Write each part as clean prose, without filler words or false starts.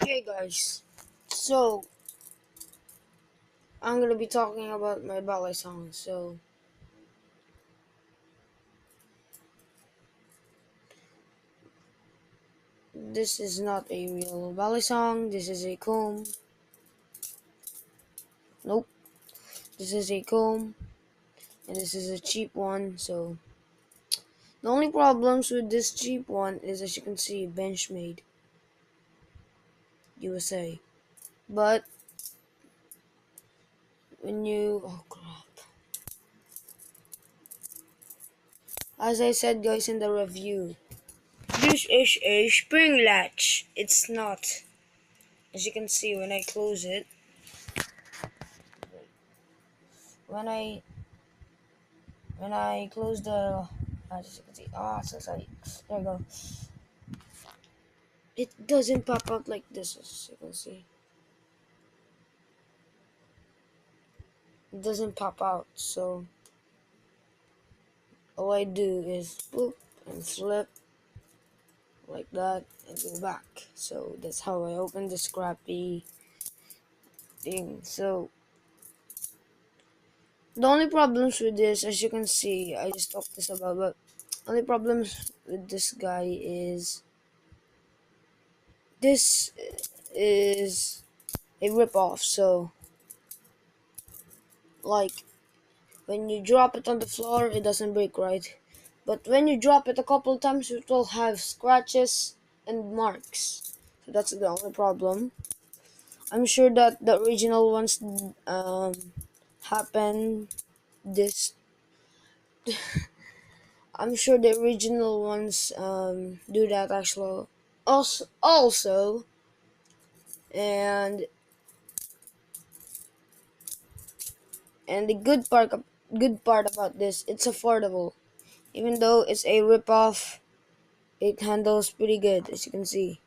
Hey guys, so I'm gonna be talking about my Balisong. So this is not a real Balisong. This is a comb. Nope, this is a comb, and this is a cheap one. So the only problems with this cheap one is, as you can see, Benchmade USA. But when you as I said, guys, in the review, this is a spring latch. It's not. As you can see, when I close it, when I close the as you can see, so sorry, there you go. It doesn't pop out like this, as you can see. It doesn't pop out, so all I do is boop and flip like that and go back. So that's how I open the scrappy thing. So the only problems with this, as you can see, I just talked this about, but only problems with this guy is this is a rip-off. So like, when you drop it on the floor, it doesn't break, right? But when you drop it a couple times, it will have scratches and marks. So that's the only problem. I'm sure that the original ones happen this. I'm sure the original ones do that actually. Also, and the good part about this, it's affordable. Even though it's a ripoff, it handles pretty good, as you can see.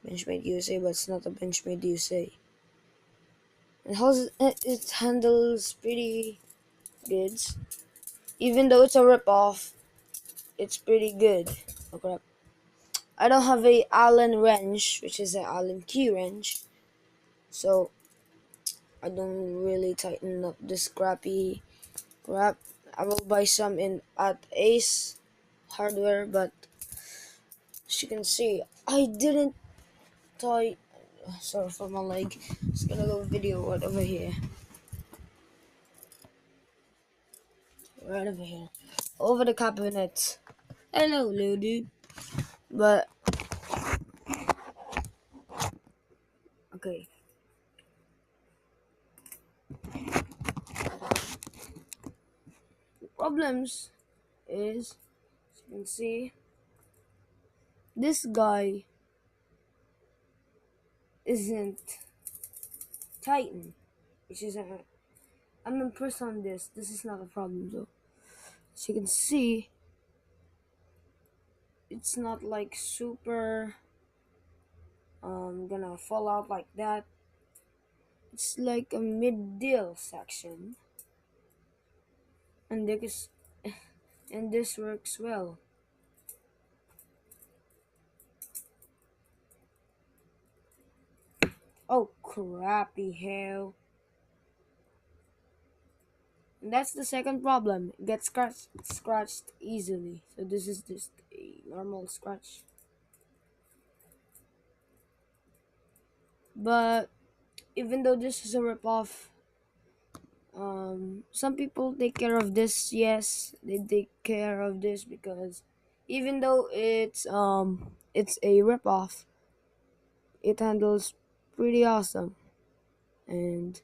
Benchmade USA, but it's not a Benchmade USA. It handles pretty good. Even though it's a ripoff, it's pretty good. Oh crap. I don't have a Allen wrench, which is an Allen key wrench, so I don't really tighten up this crappy crap. I will buy some in at Ace Hardware, but as you can see, I didn't tie. Sorry for my leg. Just gonna go video right over here. Right over here. Over the cabinet. Hello, little dude. But, okay. The problems is, as you can see, this guy isn't Titan. Which is I'm impressed on this. This is not a problem though. As you can see, it's not like super gonna fall out like that. It's like a mid-deal section, and this works well. Oh crappy hell! And that's the second problem. It gets scratched easily. So this is just a normal scratch. But even though this is a ripoff, some people take care of this. Yes, they take care of this because even though it's a ripoff, it handles pretty awesome, and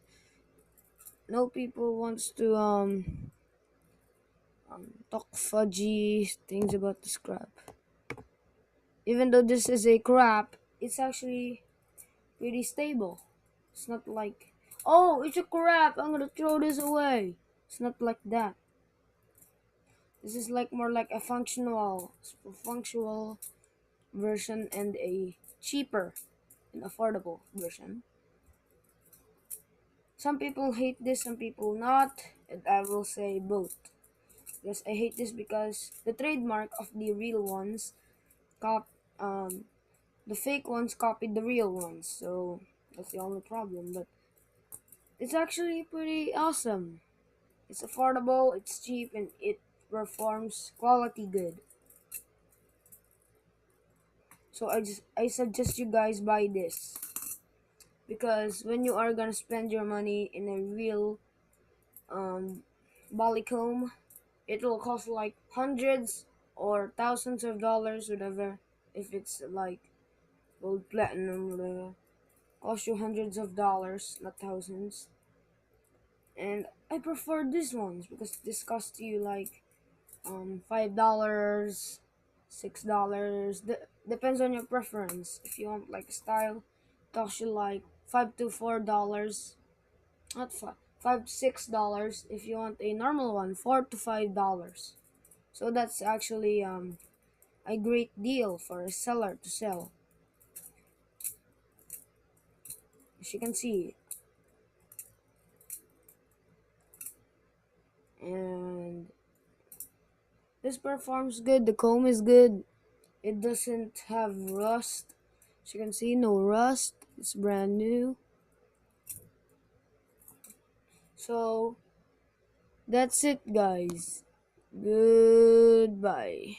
no people wants to talk fudgy things about the scrap. Even though this is a crap, it's actually pretty stable. It's not like, oh, it's a crap, I'm gonna throw this away. It's not like that. This is like more like a functional version and a cheaper and affordable version. Some people hate this, some people not, and I will say both. Yes, I hate this because the trademark of the real ones cop um the fake ones copied the real ones, so that's the only problem. But it's actually pretty awesome. It's affordable, it's cheap, and it performs quality good. So I suggest you guys buy this because when you are gonna spend your money in a real um Balicomb, it will cost like hundreds or thousands of dollars, whatever. If it's like gold, platinum, whatever, cost you hundreds of dollars, not thousands. And I prefer these ones because this costs you like $5, $6. Depends on your preference. If you want like style, it costs you like $5 to $4. Not $5 to $6. If you want a normal one, $4 to $5. So that's actually a great deal for a seller to sell. As you can see, and this performs good. The comb is good. It doesn't have rust. As you can see, no rust. It's brand new. So that's it, guys. Goodbye.